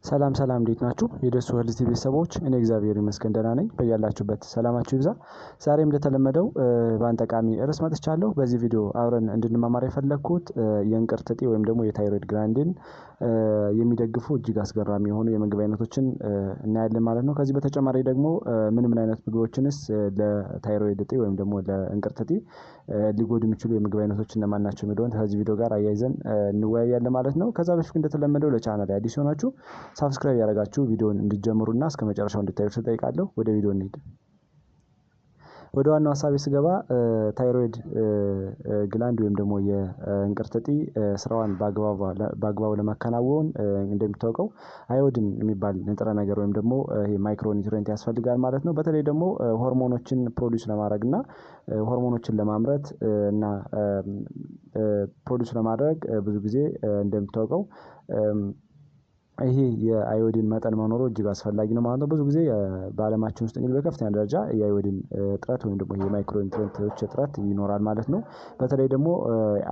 ሰላም ሰላም እንዴት ናችሁ? የደሱ ሄልዝ ቤተሰቦች እኔ እግዚአብሔር ይመስገን ደህና ነኝ። በያላችሁበት ሰላማችሁ ይብዛ። ዛሬም እንደተለመደው በአንድ ጠቃሚ ርዕስ መጥቻለሁ። በዚህ ቪዲዮ አብረን እንድንማማር የፈለኩት የእንቅርት እጢ ወይም ደግሞ የታይሮይድ ግላንድን የሚደግፉ እጅግ አስገራሚ የሆኑ የምግብ አይነቶችን እናያለን ማለት ነው። ከዚህ በተጨማሪ ደግሞ ምን ምን አይነት ምግቦችንስ ለታይሮይድ እጢ ወይም ደግሞ ለእንቅርት እጢ ሊጎዱ የሚችሉ የምግብ አይነቶች እነማን ናቸው የሚለውን ከዚህ ቪዲዮ ጋር አያይዘን እንወያያለን ማለት ነው። ከዛ በፊት እንደተለመደው ለቻናል አዲስ ሆናችሁ ሳብስክራይብ ያደረጋችሁ ቪዲዮውን እንድትጀምሩና እስከመጨረሻው እንድታዩት እጠይቃለሁ። ወደ ቪዲዮ እንሂድ። ወደ ዋናው ሀሳቤ ስገባ ታይሮይድ ግላንድ ወይም ደግሞ የእንቅርት እጢ ስራዋን በአግባቡ ለማከናወን እንደሚታወቀው አዮዲን የሚባል ንጥረ ነገር ወይም ደግሞ ይሄ ማይክሮ ኒውትሪየንት ያስፈልጋል ማለት ነው። በተለይ ደግሞ ሆርሞኖችን ፕሮዲዩስ ለማድረግ እና ሆርሞኖችን ለማምረት እና ፕሮዲዩስ ለማድረግ ብዙ ጊዜ እንደሚታወቀው ይሄ የአዮዲን መጠን መኖሩ እጅግ አስፈላጊ ነው ማለት ነው። ብዙ ጊዜ በአለማችን ውስጥ እንግዲህ በከፍተኛ ደረጃ የአዮዲን እጥረት ወይም ደግሞ የማይክሮ ኒውትሪየንቶች እጥረት ይኖራል ማለት ነው። በተለይ ደግሞ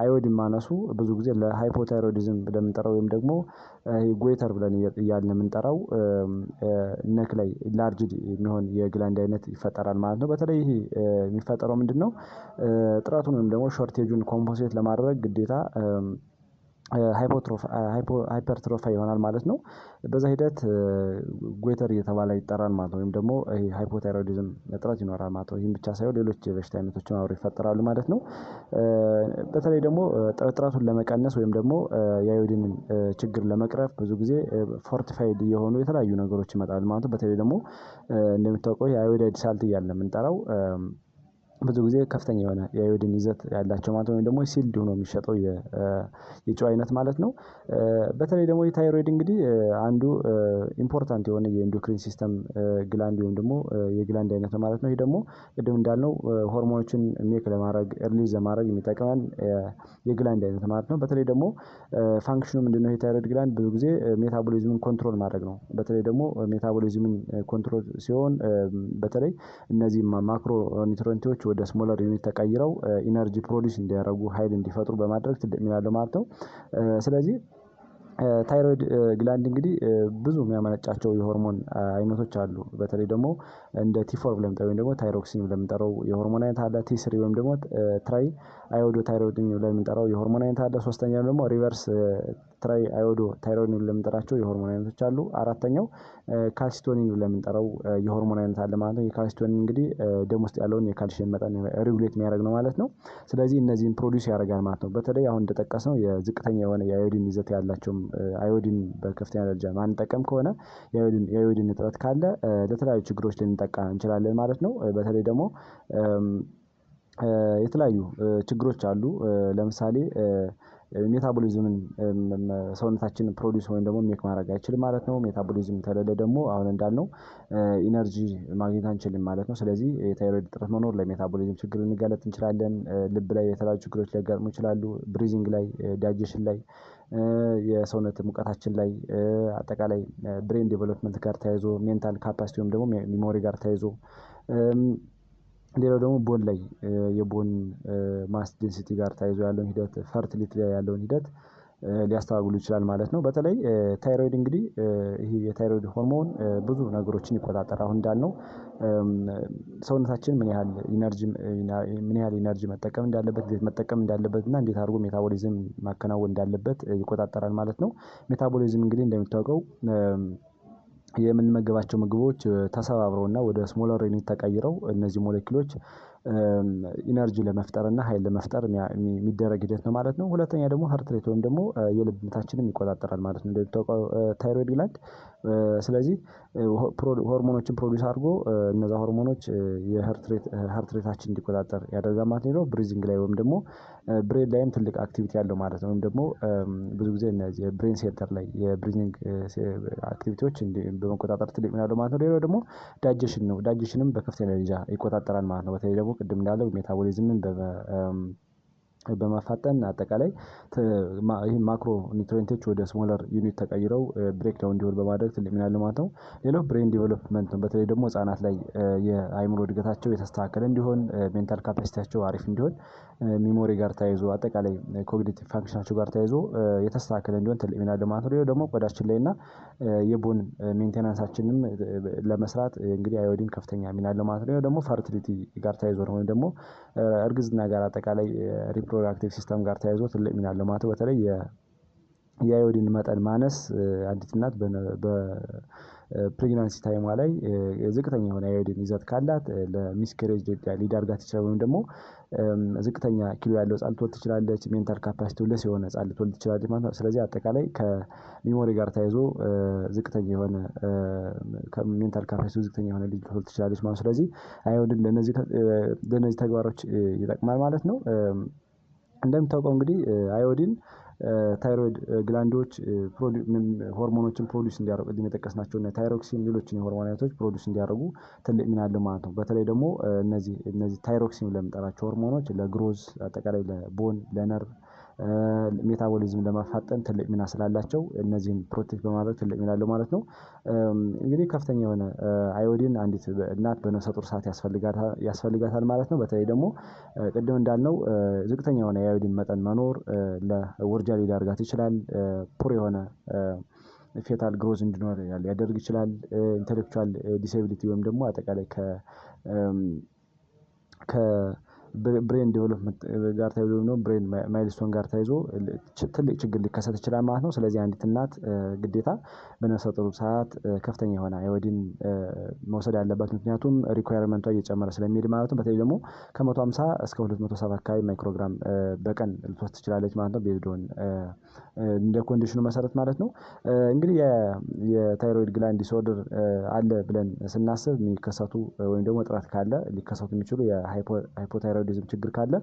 አዮዲን ማነሱ ብዙ ጊዜ ለሃይፖታይሮይዲዝም ለምንጠራው ወይም ደግሞ ጎይተር ብለን እያልን የምንጠራው ነክ ላይ ላርጅድ የሚሆን የግላንድ አይነት ይፈጠራል ማለት ነው። በተለይ ይሄ የሚፈጠረው ምንድነው? እጥረቱን ወይም ደግሞ ሾርቴጁን ኮምፖንሴት ለማድረግ ግዴታ ሃይፐርትሮፋ ይሆናል ማለት ነው። በዛ ሂደት ጎይተር እየተባለ ይጠራል ማለት ነው። ወይም ደግሞ ይሄ ሃይፖታይሮይዲዝም እጥረት ይኖራል ማለት ነው። ይህም ብቻ ሳይሆን ሌሎች የበሽታ አይነቶችም አብረው ይፈጠራሉ ማለት ነው። በተለይ ደግሞ እጥረቱን ለመቀነስ ወይም ደግሞ የአዮዲንን ችግር ለመቅረፍ ብዙ ጊዜ ፎርቲፋይድ የሆኑ የተለያዩ ነገሮች ይመጣሉ ማለት ነው። በተለይ ደግሞ እንደሚታወቀው የአዮዳይድ ሳልት እያልን የምንጠራው ብዙ ጊዜ ከፍተኛ የሆነ የአዮዲን ይዘት ያላቸው ማለት ነው። ወይም ደግሞ ሲልድ ሆኖ የሚሸጠው የጨው አይነት ማለት ነው። በተለይ ደግሞ የታይሮይድ እንግዲህ አንዱ ኢምፖርታንት የሆነ የኢንዶክሪን ሲስተም ግላንድ ወይም ደግሞ የግላንድ አይነት ነው ማለት ነው። ይሄ ደግሞ ቅድም እንዳልነው ሆርሞኖችን ሜክ ለማድረግ ሪሊዝ ለማድረግ የሚጠቅመን የግላንድ አይነት ማለት ነው። በተለይ ደግሞ ፋንክሽኑ ምንድነው? የታይሮይድ ግላንድ ብዙ ጊዜ ሜታቦሊዝምን ኮንትሮል ማድረግ ነው። በተለይ ደግሞ ሜታቦሊዝምን ኮንትሮል ሲሆን በተለይ እነዚህ ማክሮ ኒውትሪየንቶች ወደ ስሞለር ዩኒት ተቀይረው ኢነርጂ ፕሮዲዩስ እንዲያደርጉ ኃይል እንዲፈጥሩ በማድረግ ትልቅ ሚና አለው ማለት ነው። ስለዚህ ታይሮይድ ግላንድ እንግዲህ ብዙ የሚያመነጫቸው የሆርሞን አይነቶች አሉ። በተለይ ደግሞ እንደ ቲ4 ብለን ወይም ደግሞ ታይሮክሲን ብለን የምንጠራው የሆርሞን አይነት አለ። ቲ3 ወይም ደግሞ ትራይ አዮዶ ታይሮይድ ብለን የምንጠራው የሆርሞን አይነት አለ። ሶስተኛው ደግሞ ሪቨርስ ትራይ አዮዶ ታይሮይድ ብለን የምንጠራቸው የሆርሞን አይነቶች አሉ። አራተኛው ካልሲቶኒን ብለን የምንጠራው የሆርሞን አይነት አለ ማለት ነው። የካልሲቶኒን እንግዲህ ደም ውስጥ ያለውን የካልሲየም መጠን ሬጉሌት የሚያደርግ ነው ማለት ነው። ስለዚህ እነዚህን ፕሮዲዩስ ያደርጋል ማለት ነው። በተለይ አሁን እንደጠቀስነው የዝቅተኛ የሆነ የአዮዲን ይዘት ያላቸውም አዮዲን በከፍተኛ ደረጃ ማንጠቀም ከሆነ የአዮዲን እጥረት ካለ ለተለያዩ ችግሮች ልንጠቃ እንችላለን ማለት ነው። በተለይ ደግሞ የተለያዩ ችግሮች አሉ። ለምሳሌ ሜታቦሊዝምን ሰውነታችን ፕሮዲዩስ ወይም ደግሞ ሜክ ማድረግ አይችልም ማለት ነው። ሜታቦሊዝም ከሌለ ደግሞ አሁን እንዳልነው ኢነርጂ ማግኘት አንችልም ማለት ነው። ስለዚህ የታይሮይድ እጥረት መኖር ለሜታቦሊዝም ችግር ልንጋለጥ እንችላለን። ልብ ላይ የተለያዩ ችግሮች ሊያጋጥሙ ይችላሉ። ብሪዚንግ ላይ፣ ዳይጀሽን ላይ፣ የሰውነት ሙቀታችን ላይ፣ አጠቃላይ ብሬን ዴቨሎፕመንት ጋር ተያይዞ ሜንታል ካፓሲቲ ወይም ደግሞ ሚሞሪ ጋር ተያይዞ ሌላው ደግሞ ቦን ላይ የቦን ማስ ዴንሲቲ ጋር ተያይዞ ያለውን ሂደት ፈርቲሊቲ ላይ ያለውን ሂደት ሊያስተዋግሉ ይችላል ማለት ነው። በተለይ ታይሮይድ እንግዲህ ይሄ የታይሮይድ ሆርሞን ብዙ ነገሮችን ይቆጣጠራል። አሁን እንዳልነው ሰውነታችን ምን ያህል ኢነርጂ መጠቀም እንዳለበት፣ እንዴት መጠቀም እንዳለበት እና እንዴት አድርጎ ሜታቦሊዝም ማከናወን እንዳለበት ይቆጣጠራል ማለት ነው። ሜታቦሊዝም እንግዲህ እንደሚታወቀው የምንመገባቸው ምግቦች ተሰባብረውና ወደ ስሞለር ዩኒት ተቀይረው እነዚህ ሞሌኪሎች ኢነርጂ ለመፍጠር እና ኃይል ለመፍጠር የሚደረግ ሂደት ነው ማለት ነው። ሁለተኛ ደግሞ ሀርት ሬት ወይም ደግሞ የልብ ምታችንን ይቆጣጠራል ማለት ነው እንደሚታወቀው ታይሮይድ ግላንድ። ስለዚህ ሆርሞኖችን ፕሮዲዩስ አድርጎ እነዛ ሆርሞኖች የሀርት ሬታችን እንዲቆጣጠር ያደርጋል ማለት ነው። ብሪዚንግ ላይ ወይም ደግሞ ብሬን ላይም ትልቅ አክቲቪቲ ያለው ማለት ነው። ወይም ደግሞ ብዙ ጊዜ እነዚህ ብሬን ሴንተር ላይ የብሪዚንግ አክቲቪቲዎች በመቆጣጠር ትልቅ ሚና አለው ማለት ነው። ሌላው ደግሞ ዳይጀሽን ነው። ዳይጀሽንም በከፍተኛ ደረጃ ይቆጣጠራል ማለት ነው። በተለይ ደግሞ ቅድም እንዳለው ሜታቦሊዝምን በማፋጠን አጠቃላይ ይህ ማክሮ ኒውትሪየንቶች ወደ ስሞለር ዩኒት ተቀይረው ብሬክ ዳውን እንዲሆን በማድረግ ትልቅ ሚና አለው ማለት ነው። ሌላው ብሬን ዲቨሎፕመንት ነው። በተለይ ደግሞ ህጻናት ላይ የአእምሮ እድገታቸው የተስተካከለ እንዲሆን፣ ሜንታል ካፓሲቲያቸው አሪፍ እንዲሆን፣ ሚሞሪ ጋር ተያይዞ አጠቃላይ ኮግኒቲቭ ፋንክሽናቸው ጋር ተያይዞ የተስተካከለ እንዲሆን ትልቅ ሚና አለው ማለት ነው። ሌላው ደግሞ ቆዳችን ላይ እና የቦን ሜንቴናንሳችንም ለመስራት እንግዲህ አዮዲን ከፍተኛ ሚና አለው ማለት ነው። ሌላው ደግሞ ፈርቲሊቲ ጋር ተያይዞ ነው ወይም ደግሞ እርግዝና ጋር አጠቃላይ ሪፕሮዳክቲቭ ሲስተም ጋር ተያይዞ ትልቅ ሚና አለው ማለት ነው። በተለይ የአዮዲን መጠን ማነስ አንዲት እናት በፕሬግናንሲ ታይሟ ላይ ዝቅተኛ የሆነ አዮዲን ይዘት ካላት ለሚስኬሬጅ ሊዳርጋት ይችላል። ወይም ደግሞ ዝቅተኛ ኪሎ ያለው ህጻን ልትወልድ ትችላለች። ሜንታል ካፓሲቲው ለስ የሆነ ህጻን ልትወልድ ትችላለች ማለት ነው። ስለዚህ አጠቃላይ ከሚሞሪ ጋር ተያይዞ ዝቅተኛ የሆነ ከሜንታል ካፓሲቲው ዝቅተኛ የሆነ ልጅ ልትወልድ ትችላለች ማለት ነው። ስለዚህ አዮዲን ለነዚህ ተግባሮች ይጠቅማል ማለት ነው። እንደምታውቀው እንግዲህ አዮዲን ታይሮይድ ግላንዶች ሆርሞኖችን ፕሮዲዩስ እንዲያደርጉ ቅድም የጠቀስናቸውና ታይሮክሲን ሌሎችን የሆርሞን አይነቶች ፕሮዲዩስ እንዲያደርጉ ትልቅ ሚና አለው ማለት ነው። በተለይ ደግሞ እነዚህ ታይሮክሲን ለምንጠራቸው ሆርሞኖች ለግሮዝ አጠቃላይ ለቦን ለነርቭ ሜታቦሊዝም ለማፋጠን ትልቅ ሚና ስላላቸው እነዚህን ፕሮቴክት በማድረግ ትልቅ ሚና አለው ማለት ነው። እንግዲህ ከፍተኛ የሆነ አዮዲን አንዲት እናት በነፍሰ ጡር ሰዓት ያስፈልጋታል ማለት ነው። በተለይ ደግሞ ቅድም እንዳልነው ዝቅተኛ የሆነ የአዮዲን መጠን መኖር ለውርጃ ሊዳርጋት ይችላል። ፑር የሆነ ፌታል ግሮዝ እንዲኖር ሊያደርግ ይችላል። ኢንተሌክቹዋል ዲስኤቢሊቲ ወይም ደግሞ አጠቃላይ ከብሬን ዴቨሎፕመንት ጋር ተያይዞ ነው ብሬን ማይልስቶን ጋር ተያይዞ ትልቅ ችግር ሊከሰት ይችላል ማለት ነው። ስለዚህ አንዲት እናት ግዴታ በነፍሰ ጡር ሰዓት ከፍተኛ የሆነ አዮዲን መውሰድ ያለባት ምክንያቱም ሪኳየርመንቷ እየጨመረ ስለሚሄድ ማለት ነው። በተለይ ደግሞ ከ150 እስከ 270 አካባቢ ማይክሮግራም በቀን ልትወስድ ትችላለች ማለት ነው። ቤዝድ ኦን እንደ ኮንዲሽኑ መሰረት ማለት ነው። እንግዲህ የታይሮይድ ግላንድ ዲስኦርደር አለ ብለን ስናስብ የሚከሰቱ ወይም ደግሞ እጥረት ካለ ሊከሰቱ የሚችሉ የሃይፖታይሮይዲዝም ችግር ካለ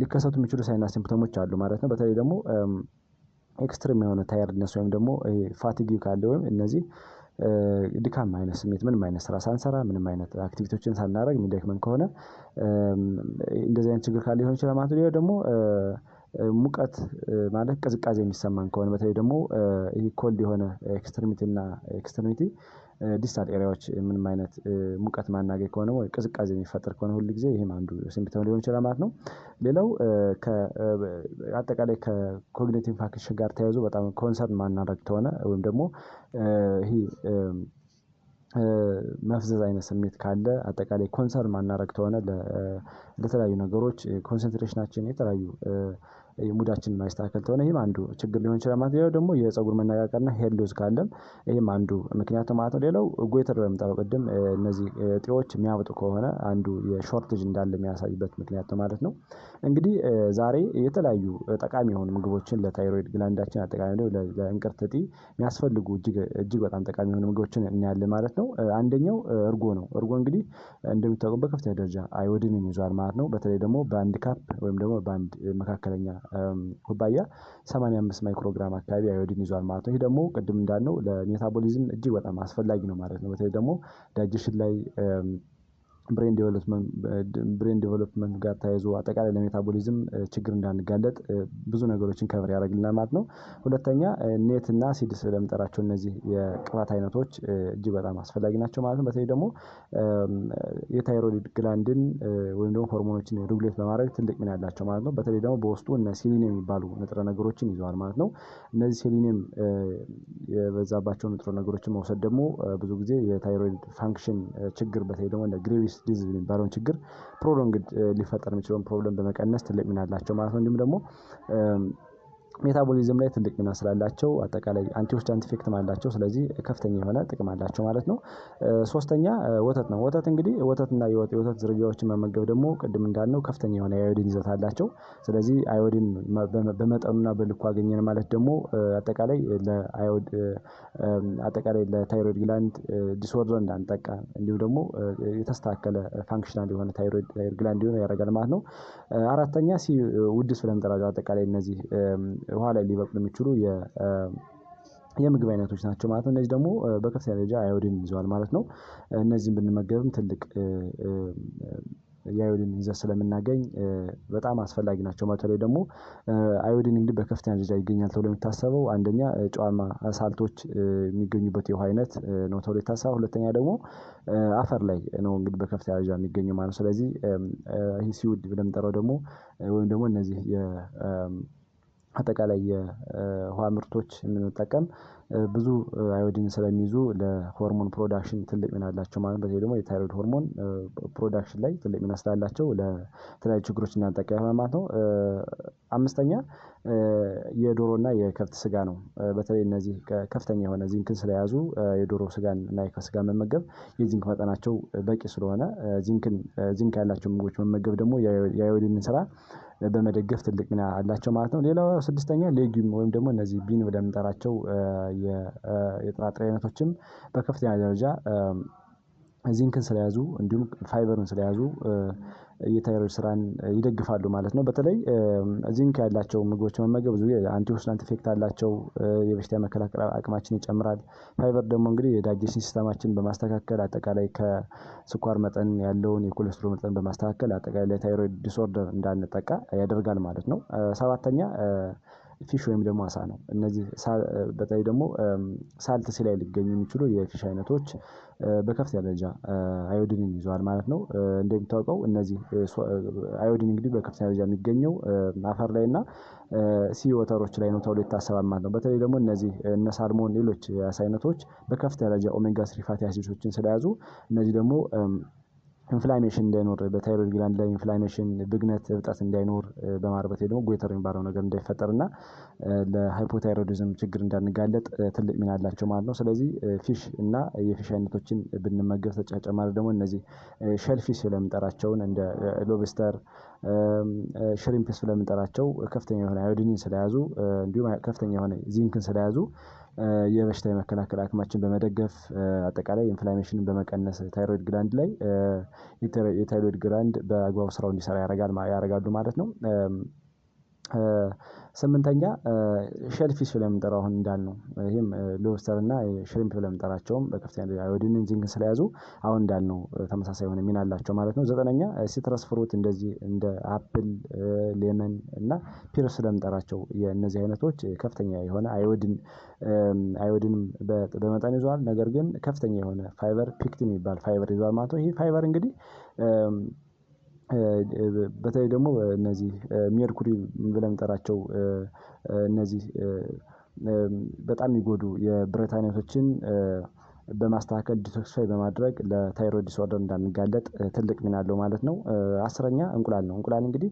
ሊከሰቱ የሚችሉ ሳይንና ሲምፕተሞች አሉ ማለት ነው። በተለይ ደግሞ ኤክስትሪም የሆነ ታየርድነስ ወይም ደግሞ ፋቲግ ካለ ወይም እነዚህ ድካም አይነት ስሜት ምንም አይነት ስራ ሳንሰራ ምንም አይነት አክቲቪቲዎችን ሳናደርግ የሚደክመን ከሆነ እንደዚህ አይነት ችግር ካለ ሊሆን ይችላል ማለት ነው። ሌላው ደግሞ ሙቀት ማለት ቅዝቃዜ የሚሰማን ከሆነ በተለይ ደግሞ ይሄ ኮልድ የሆነ ኤክስትሪሚቲ ዲስታል ኤሪያዎች ምንም አይነት ሙቀት ማናገኝ ከሆነ ወይ ቅዝቃዜ የሚፈጠር ከሆነ ሁል ጊዜ ይሄም አንዱ ሲምፕተም ሊሆን ይችላል ማለት ነው። ሌላው አጠቃላይ ከኮግኒቲቭ ፋንክሽን ጋር ተያይዞ በጣም ኮንሰርን ማናደርግ ከሆነ ወይም ደግሞ ይሄ መፍዘዝ አይነት ስሜት ካለ አጠቃላይ ኮንሰርን ማናደርግ ከሆነ ለተለያዩ ነገሮች ኮንሰንትሬሽናችን የተለያዩ ሙዳችንን ማይስተካከል ከሆነ ይሄም አንዱ ችግር ሊሆን ይችላል ማለት ነው። ሌላው ደግሞ የፀጉር መነቃቀልና ሄር ሎዝ ካለም ይሄም አንዱ ምክንያት ነው ማለት ነው። ሌላው ጎይተር በምንጠራው ቅድም እነዚህ እጢዎች የሚያብጡ ከሆነ አንዱ የሾርቴጅ እንዳለ የሚያሳይበት ምክንያት ነው ማለት ነው። እንግዲህ ዛሬ የተለያዩ ጠቃሚ የሆኑ ምግቦችን ለታይሮይድ ግላንዳችን አጠቃላይ ለእንቅርት እጢ የሚያስፈልጉ እጅግ በጣም ጠቃሚ የሆኑ ምግቦችን እናያለን ማለት ነው። አንደኛው እርጎ ነው። እርጎ እንግዲህ እንደሚታወቀው በከፍተኛ ደረጃ አዮዲንን ይዟል ማለት ነው። በተለይ ደግሞ በአንድ ካፕ ወይም ደግሞ በአንድ መካከለኛ ኩባያ 85 ማይክሮግራም አካባቢ አዮዲን ይዟል ማለት ነው። ይሄ ደግሞ ቅድም እንዳልነው ለሜታቦሊዝም እጅግ በጣም አስፈላጊ ነው ማለት ነው። በተለይ ደግሞ ዳይጀሽን ላይ ብሬን ዴቨሎፕመንት ጋር ተያይዞ አጠቃላይ ለሜታቦሊዝም ችግር እንዳንጋለጥ ብዙ ነገሮችን ከቨር ያደርግልናል ማለት ነው። ሁለተኛ ኔት እና ሲድስ ለምንጠራቸው እነዚህ የቅባት አይነቶች እጅግ በጣም አስፈላጊ ናቸው ማለት ነው። በተለይ ደግሞ የታይሮይድ ግላንድን ወይም ደግሞ ሆርሞኖችን ሬጉሌት በማድረግ ትልቅ ሚና ያላቸው ማለት ነው። በተለይ ደግሞ በውስጡ እነ ሴሊኒየም የሚባሉ ንጥረ ነገሮችን ይዘዋል ማለት ነው። እነዚህ ሴሊኒየም የበዛባቸው ንጥረ ነገሮችን መውሰድ ደግሞ ብዙ ጊዜ የታይሮይድ ፋንክሽን ችግር በተለይ ደግሞ እንደ ግሬቪስ ዲዚዝ የሚባለውን ችግር ፕሮሎንግድ ሊፈጠር የሚችለውን ፕሮብለም በመቀነስ ትልቅ ሚና አላቸው ማለት ነው። እንዲሁም ደግሞ ሜታቦሊዝም ላይ ትልቅ ሚና ስላላቸው አጠቃላይ አንቲኦክሲዳንት ኢፌክትም አላቸው። ስለዚህ ከፍተኛ የሆነ ጥቅም አላቸው ማለት ነው። ሶስተኛ ወተት ነው። ወተት እንግዲህ ወተትና የወተት ዝርያዎችን መመገብ ደግሞ ቅድም እንዳልነው ከፍተኛ የሆነ የአዮዲን ይዘት አላቸው። ስለዚህ አዮዲን በመጠኑና በልኩ አገኘን ማለት ደግሞ አጠቃላይ ለታይሮይድ ግላንድ ዲስኦርደር እንዳንጠቃ እንዲሁ ደግሞ የተስተካከለ ፋንክሽናል የሆነ ታይሮይድ ግላንድ እንዲሆን ያደርጋል ማለት ነው። አራተኛ ውድስ ብለን የምንጠራቸው አጠቃላይ እነዚህ ውሃ ላይ ሊበቅሉ የሚችሉ የምግብ አይነቶች ናቸው ማለት ነው። እነዚህ ደግሞ በከፍተኛ ደረጃ አዮዲን ይዘዋል ማለት ነው። እነዚህን ብንመገብም ትልቅ የአዮዲን ይዘት ስለምናገኝ በጣም አስፈላጊ ናቸው። በተለይ ደግሞ አዮዲን እንግዲህ በከፍተኛ ደረጃ ይገኛል ተብሎ የሚታሰበው አንደኛ ጨዋማ ሳልቶች የሚገኙበት የውሃ አይነት ነው ተብሎ ይታሰባል። ሁለተኛ ደግሞ አፈር ላይ ነው እንግዲህ በከፍተኛ ደረጃ የሚገኘው ማለት ነው። ስለዚህ ይህ ሲውድ ብለን የምንጠራው ደግሞ ወይም ደግሞ እነዚህ አጠቃላይ የውሃ ምርቶች የምንጠቀም ብዙ አዮዲን ስለሚይዙ ለሆርሞን ፕሮዳክሽን ትልቅ ሚና አላቸው ማለት ነው። በተለይ ደግሞ የታይሮይድ ሆርሞን ፕሮዳክሽን ላይ ትልቅ ሚና ስላላቸው ለተለያዩ ችግሮች እንዳንጠቃ ይሆናል ማለት ነው። አምስተኛ የዶሮና የከብት ስጋ ነው። በተለይ እነዚህ ከፍተኛ የሆነ ዚንክን ስለያዙ የዶሮ ስጋን እና የከብት ስጋ መመገብ የዚንክ መጠናቸው በቂ ስለሆነ ዚንክ ያላቸው ምግቦች መመገብ ደግሞ የአዮዲንን ስራ በመደገፍ ትልቅ ሚና አላቸው ማለት ነው። ሌላው ስድስተኛ ሌጊዩም ወይም ደግሞ እነዚህ ቢን ብለን የምንጠራቸው የጥራጥሬ አይነቶችም በከፍተኛ ደረጃ ዚንክን ስለያዙ እንዲሁም ፋይበርን ስለያዙ የታይሮይድ ስራን ይደግፋሉ ማለት ነው። በተለይ ዚንክ ያላቸው ምግቦች መመገብ ብዙ አንቲኦክሲዳንት ኢፌክት አላቸው። የበሽታ የመከላከል አቅማችን ይጨምራል። ፋይበር ደግሞ እንግዲህ የዳይጀሽን ሲስተማችንን በማስተካከል አጠቃላይ ከስኳር መጠን ያለውን የኮሌስትሮል መጠን በማስተካከል አጠቃላይ ለታይሮይድ ዲስኦርደር እንዳንጠቃ ያደርጋል ማለት ነው። ሰባተኛ ፊሽ ወይም ደግሞ አሳ ነው። እነዚህ በተለይ ደግሞ ሳልት ሲ ላይ ሊገኙ የሚችሉ የፊሽ አይነቶች በከፍተኛ ደረጃ አዮዲንን ይዘዋል ማለት ነው። እንደሚታወቀው እነዚህ አዮዲን እንግዲህ በከፍተኛ ደረጃ የሚገኘው አፈር ላይ እና ሲ ወተሮች ላይ ነው ተብሎ ይታሰባል ማለት ነው። በተለይ ደግሞ እነዚህ እነ ሳልሞን ሌሎች የአሳ አይነቶች በከፍተኛ ደረጃ ኦሜጋ ስሪ ፋቲ አሲዶችን ስለያዙ እነዚህ ደግሞ ኢንፍላሜሽን እንዳይኖር በታይሮይድ ግላንድ ላይ ኢንፍላሜሽን ብግነት እብጠት እንዳይኖር በማርበት ደግሞ ጎይተር የሚባለው ነገር እንዳይፈጠርና ለሃይፖታይሮይዲዝም ችግር እንዳንጋለጥ ትልቅ ሚና አላቸው ማለት ነው። ስለዚህ ፊሽ እና የፊሽ አይነቶችን ብንመገብ ተጨማሪ ደግሞ እነዚህ ሼልፊሽ ስለምንጠራቸውን እንደ ሎብስተር ሽሪምፕስ ስለምንጠራቸው ከፍተኛ የሆነ አዮዲንን ስለያዙ እንዲሁም ከፍተኛ የሆነ ዚንክን ስለያዙ የበሽታ የመከላከል አቅማችን በመደገፍ አጠቃላይ ኢንፍላሜሽንን በመቀነስ ታይሮይድ ግላንድ ላይ የታይሮይድ ግላንድ በአግባቡ ስራው እንዲሰራ ያደርጋሉ ማለት ነው። ስምንተኛ ሼልፊሽ ብለን የምንጠራው አሁን እንዳልነው ይሄም ሎብስተር እና ሽሪምፕ ብለን የምንጠራቸውም በከፍተኛ ደረጃ አዮዲንን ዚንክን ስለያዙ አሁን እንዳልነው ተመሳሳይ የሆነ ሚና አላቸው ማለት ነው። ዘጠነኛ ሲትረስ ፍሩት እንደዚህ እንደ አፕል ሌመን እና ፒር ስለምንጠራቸው የእነዚህ አይነቶች ከፍተኛ የሆነ አዮዲንም በመጠን ይዘዋል። ነገር ግን ከፍተኛ የሆነ ፋይበር ፒክቲን የሚባል ፋይበር ይዘዋል ማለት ነው። ይሄ ፋይበር እንግዲህ በተለይ ደግሞ እነዚህ ሜርኩሪ ብለን የምንጠራቸው እነዚህ በጣም የሚጎዱ የብረት አይነቶችን በማስተካከል ዲቶክሲፋይ በማድረግ ለታይሮይድ ዲስኦርደር እንዳንጋለጥ ትልቅ ሚና አለው ማለት ነው። አስረኛ እንቁላል ነው። እንቁላል እንግዲህ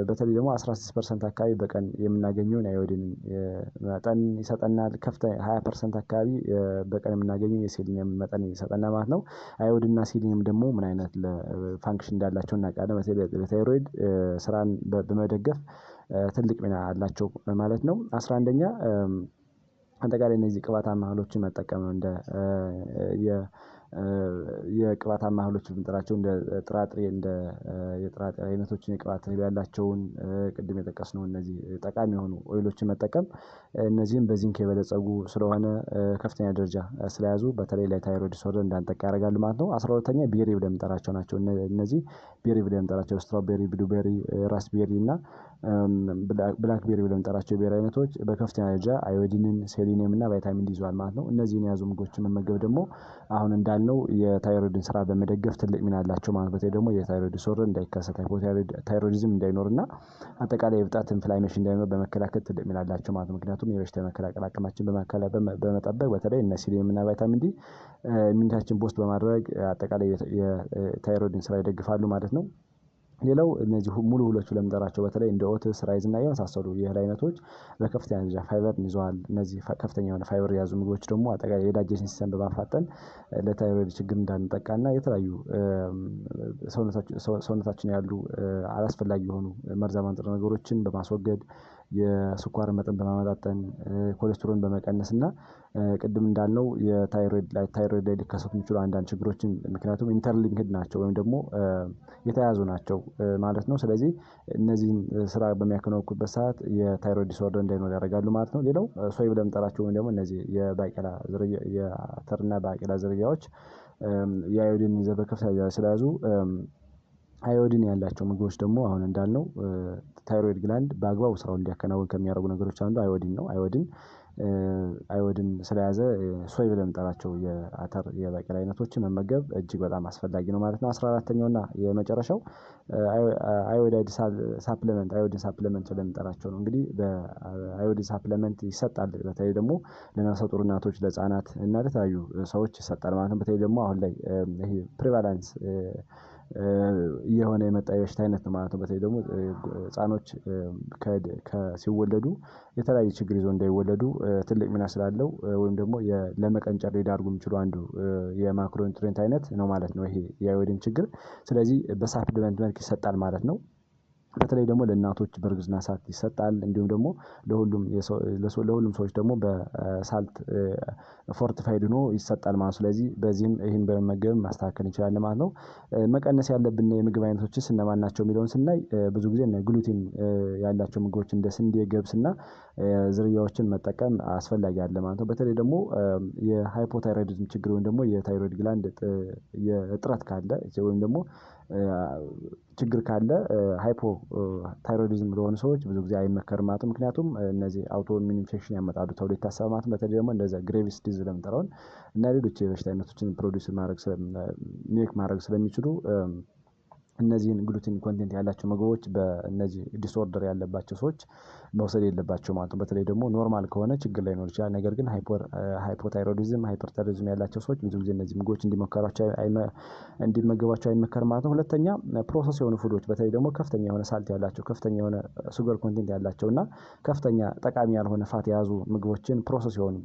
በተለይ ደግሞ 16% አካባቢ በቀን የምናገኘውን አዮዲን መጠን ይሰጠናል። ከፍተኛ 20% አካባቢ በቀን የምናገኘው የሴሊኒየም መጠን ይሰጠናል ማለት ነው። አዮዲን እና ሴሊኒየም ደግሞ ምን አይነት ፋንክሽን እንዳላቸው እናውቃለን። በተለይ ለታይሮይድ ስራን በመደገፍ ትልቅ ሚና አላቸው ማለት ነው። 11ኛ አጠቃላይ እነዚህ ቅባታማ እህሎችን መጠቀም ነው። እንደ የቅባታማ እህሎች ብንጠራቸው እንደ ጥራጥሬ እንደ የጥራጥሬ አይነቶችን የቅባት እህል ያላቸውን ቅድም የጠቀስነው እነዚህ ጠቃሚ የሆኑ ኦይሎችን መጠቀም እነዚህም በዚንክ የበለፀጉ ስለሆነ ከፍተኛ ደረጃ ስለያዙ በተለይ ለታይሮይድ ዲስኦርደር እንዳንጠቃ ያደርጋሉ ማለት ነው። 12ኛ ቤሪ ብለን የምንጠራቸው ናቸው። እነዚህ ቤሪ ብለን የምንጠራቸው ስትሮቤሪ ብሉቤሪ ራስቤሪ እና ብላክ ቤሪ ብለን የምንጠራቸው የቤሪ አይነቶች በከፍተኛ ደረጃ አዮዲንን ሴሊኒየም እና ቫይታሚን ዲ ይዘዋል ማለት ነው። እነዚህን የያዙ ምግቦችን መመገብ ደግሞ አሁን እንዳልነው የታይሮይድን ስራ በመደገፍ ትልቅ ሚና አላቸው ማለት በተለይ ደግሞ የታይሮይድ ዲስኦርደር እንዳይከሰት ሃይፖታይሮይዲዝም እንዳይኖርና አጠቃላይ የብጣት ኢንፍላሜሽን እንዳይኖር በመከላከል ትልቅ ሚና አላቸው ማለት ነው። ምክንያቱም የበሽታ የመከላከል አቅማችን በመጠበቅ በተለይ እነ ሴሊኒየም እና ቫይታሚን ዲ ኢሚኒቲያችን ቦስት በማድረግ አጠቃላይ የታይሮይድን ስራ ይደግፋሉ ማለት ነው። ሌላው እነዚህ ሙሉ እህሎች ብለን የምንጠራቸው በተለይ እንደ ኦትስ ራይዝ እና የመሳሰሉ የእህል አይነቶች በከፍተኛ ደረጃ ፋይበርን ይዘዋል። እነዚህ ከፍተኛ የሆነ ፋይበር የያዙ ምግቦች ደግሞ አጠቃላይ የዳይጀሽን ሲስተም በማፋጠን ለታይሮይድ ችግር እንዳንጠቃና የተለያዩ ሰውነታችን ያሉ አላስፈላጊ የሆኑ መርዛማ ንጥረ ነገሮችን በማስወገድ የስኳር መጠን በማመጣጠን ኮሌስትሮልን በመቀነስ እና ቅድም እንዳልነው የታይሮይድ ላይ ሊከሰቱ የሚችሉ አንዳንድ ችግሮችን ምክንያቱም ኢንተርሊንክድ ናቸው ወይም ደግሞ የተያያዙ ናቸው ማለት ነው። ስለዚህ እነዚህን ስራ በሚያከናውኑበት ሰዓት የታይሮይድ ዲስኦርደር እንዳይኖር ያደርጋሉ ማለት ነው። ሌላው ሶይ ብለን የምንጠራቸው ወይም ደግሞ እነዚህ የባቄላ ዝርያ የአተርና ባቄላ ዝርያዎች የአዮዲን ይዘት በከፍተኛ ደረጃ ስለያዙ አዮዲን ያላቸው ምግቦች ደግሞ አሁን እንዳልነው ታይሮይድ ግላንድ በአግባቡ ስራውን እንዲያከናውን ከሚያደርጉ ነገሮች አንዱ አዮዲን ነው። አዮዲን ስለያዘ ሶይ ብለን የምንጠራቸው የአተር የባቄላ አይነቶችን መመገብ እጅግ በጣም አስፈላጊ ነው ማለት ነው። 14ኛው እና የመጨረሻው አዮዲን ሳፕሊመንት ብለን የምንጠራቸው ነው። እንግዲህ በአዮዲን ሳፕሊመንት ይሰጣል በተለይ ደግሞ ለነፍሰ ጡር እናቶች፣ ለህፃናት እና ለተለያዩ ሰዎች ይሰጣል ማለት ነው። በተለይ ደግሞ አሁን ላይ ይሄ ፕሪቫላንስ እየሆነ የመጣ የበሽታ አይነት ነው ማለት ነው። በተለይ ደግሞ ህፃኖች ሲወለዱ የተለያየ ችግር ይዞ እንዳይወለዱ ትልቅ ሚና ስላለው ወይም ደግሞ ለመቀንጨር ሊዳርጉ የሚችሉ አንዱ የማክሮ ኒውትሪየንት አይነት ነው ማለት ነው ይሄ የአዮዲን ችግር። ስለዚህ በሳፕሊመንት መልክ ይሰጣል ማለት ነው። በተለይ ደግሞ ለእናቶች በእርግዝና ሰዓት ይሰጣል። እንዲሁም ደግሞ ለሁሉም ሰዎች ደግሞ በሳልት ፎርቲፋይድ ሆኖ ይሰጣል ማለት ነው። ስለዚህ በዚህም ይህን በመመገብ ማስተካከል እንችላለን ማለት ነው። መቀነስ ያለብን የምግብ አይነቶችስ እነማን ናቸው የሚለውን ስናይ ብዙ ጊዜ ግሉቲን ያላቸው ምግቦች እንደ ስንዴ፣ ገብስና ዝርያዎችን መጠቀም አስፈላጊ አለ ማለት ነው። በተለይ ደግሞ የሃይፖታይሮይዲዝም ችግር ወይም ደግሞ የታይሮይድ ግላንድ እጥረት ካለ ወይም ደግሞ ችግር ካለ ሃይፖ ታይሮይዲዝም ለሆኑ ሰዎች ብዙ ጊዜ አይመከርም ማለት ነው። ምክንያቱም እነዚህ አውቶ ኢሚዩን ኢንፌክሽን ያመጣሉ ተብሎ ይታሰባል ማለት ነው። በተለይ ደግሞ እንደዛ ግሬቪስ ዲዚዝ ለምንጠራውን እና ሌሎች የበሽታ አይነቶችን ፕሮዲውስ ማድረግ ስለሚችሉ እነዚህን ግሉቲን ኮንቴንት ያላቸው ምግቦች በእነዚህ ዲስኦርደር ያለባቸው ሰዎች መውሰድ የለባቸው ማለት ነው። በተለይ ደግሞ ኖርማል ከሆነ ችግር ላይኖር ይችላል። ነገር ግን ሃይፖታይሮይዲዝም፣ ሃይፐርታይሮይዲዝም ያላቸው ሰዎች ብዙ ጊዜ እነዚህ ምግቦች እንዲመገቧቸው አይመከርም ማለት ነው። ሁለተኛ ፕሮሰስ የሆኑ ፉዶች በተለይ ደግሞ ከፍተኛ የሆነ ሳልት ያላቸው፣ ከፍተኛ የሆነ ሱገር ኮንቴንት ያላቸው እና ከፍተኛ ጠቃሚ ያልሆነ ፋት የያዙ ምግቦችን ፕሮሰስ የሆኑ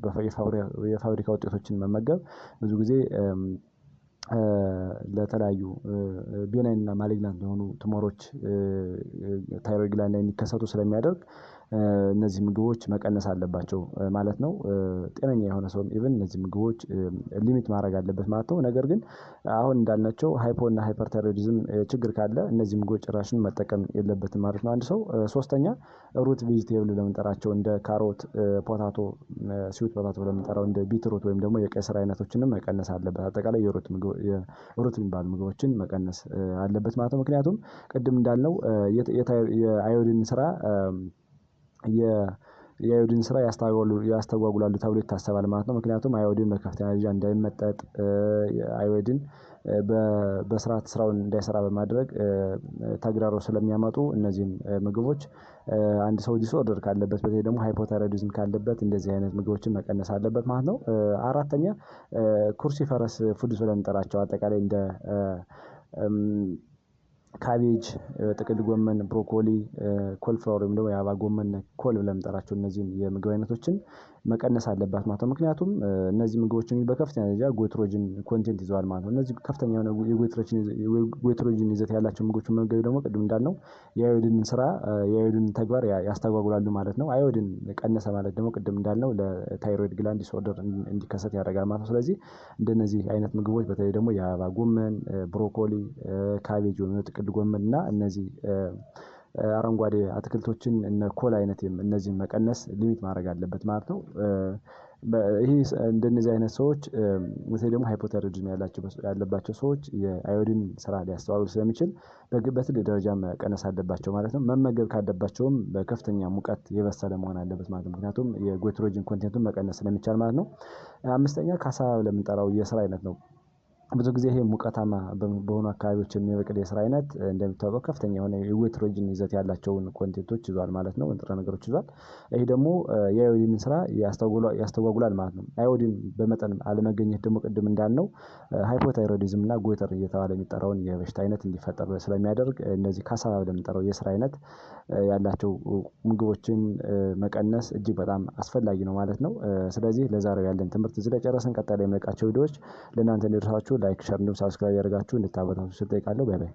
የፋብሪካ ውጤቶችን መመገብ ብዙ ጊዜ ለተለያዩ ቤናይን እና ማሊግናንት የሆኑ ቱሞሮች ታይሮይድ ግላንድ ላይ እንዲከሰቱ ስለሚያደርግ እነዚህ ምግቦች መቀነስ አለባቸው ማለት ነው። ጤነኛ የሆነ ሰውም ኢቭን እነዚህ ምግቦች ሊሚት ማድረግ አለበት ማለት ነው። ነገር ግን አሁን እንዳልናቸው ሃይፖ እና ሃይፐርታይሮይዲዝም ችግር ካለ እነዚህ ምግቦች ጭራሽን መጠቀም የለበትም ማለት ነው አንድ ሰው። ሶስተኛ ሩት ቬጂቴብል ለምንጠራቸው እንደ ካሮት፣ ፖታቶ፣ ስዊት ፖታቶ ለምንጠራው እንደ ቢትሩት ወይም ደግሞ የቀይ ስር አይነቶችንም መቀነስ አለበት። አጠቃላይ የሩት የሚባሉ ምግቦችን መቀነስ አለበት ማለት ነው። ምክንያቱም ቅድም እንዳልነው የአዮዲን ስራ የአዮዲን ስራ ያስተጓጉላሉ ተብሎ ይታሰባል ማለት ነው። ምክንያቱም አዮዲን በከፍተኛ ደረጃ እንዳይመጠጥ አዮዲን በስርዓት ስራውን እንዳይሰራ በማድረግ ተግዳሮት ስለሚያመጡ እነዚህን ምግቦች አንድ ሰው ዲስኦርደር ካለበት በተለይ ደግሞ ሃይፖታይሮይዲዝም ካለበት እንደዚህ አይነት ምግቦችን መቀነስ አለበት ማለት ነው። አራተኛ ኩርሲፈረስ ፉድስ ብለን እንጠራቸው አጠቃላይ እንደ ካቤጅ፣ ጥቅል ጎመን፣ ብሮኮሊ፣ ኮልፍላወር ወይም ደግሞ የአበባ ጎመን፣ ኮል ብለን የምንጠራቸው እነዚህን የምግብ አይነቶችን መቀነስ አለባት ማለት ነው። ምክንያቱም እነዚህ ምግቦች በከፍተኛ ደረጃ ጎይትሮጅን ኮንቴንት ይዘዋል ማለት ነው። እነዚህ ከፍተኛ የሆነ የጎይትሮጅን ይዘት ያላቸው ምግቦች መመገብ ደግሞ ቅድም እንዳልነው የአዮዲንን ተግባር ያስተጓጉላሉ ማለት ነው። አዮዲን ቀነሰ ማለት ደግሞ ቅድም እንዳልነው ለታይሮይድ ግላንድ ዲስኦርደር እንዲከሰት ያደርጋል ማለት ነው። ስለዚህ እንደነዚህ አይነት ምግቦች በተለይ ደግሞ የአበባ ጎመን፣ ብሮኮሊ፣ ካቤጅ ወይም ጥቅል ጎመን እና እነዚህ አረንጓዴ አትክልቶችን እነ ኮል አይነት እነዚህን መቀነስ ሊሚት ማድረግ አለበት ማለት ነው። ይሄ እንደነዚህ አይነት ሰዎች በተለይ ደግሞ ሃይፖታይሮይዲዝም ያለባቸው ሰዎች የአዮዲን ስራ ሊያስተዋውል ስለሚችል በትልቅ ደረጃ መቀነስ አለባቸው ማለት ነው። መመገብ ካለባቸውም በከፍተኛ ሙቀት የበሰለ መሆን አለበት ማለት ነው። ምክንያቱም የጎይትሮጅን ኮንቴንቱን መቀነስ ስለሚቻል ማለት ነው። አምስተኛ ካሳባ ለምንጠራው የስራ አይነት ነው። ብዙ ጊዜ ይሄ ሙቀታማ በሆኑ አካባቢዎች የሚበቅል የስራ አይነት እንደሚታወቀው ከፍተኛ የሆነ የጎይትሮጅን ይዘት ያላቸውን ኮንቴንቶች ይዟል ማለት ነው፣ ንጥረ ነገሮች ይዟል። ይሄ ደግሞ የአዮዲንን ስራ ያስተጓጉላል ማለት ነው። አዮዲን በመጠን አለመገኘት ደግሞ ቅድም እንዳልነው ሃይፖታይሮይዲዝም እና ጎይተር እየተባለ የሚጠራውን የበሽታ አይነት እንዲፈጠር ስለሚያደርግ እነዚህ ካሳባ ለምንጠራው የስራ አይነት ያላቸው ምግቦችን መቀነስ እጅግ በጣም አስፈላጊ ነው ማለት ነው። ስለዚህ ለዛሬው ያለን ትምህርት እዚህ ላይ ጨረስን። ቀጣይ ላይ የምንለቃቸው ቪዲዮዎች ለእናንተ እንዲደርሳችሁ ላይክ፣ ሸር እንዲሁም ሳብስክራይብ ያደርጋችሁ እንድታበረታቱ ስል እጠይቃለሁ። ባይ ባይ።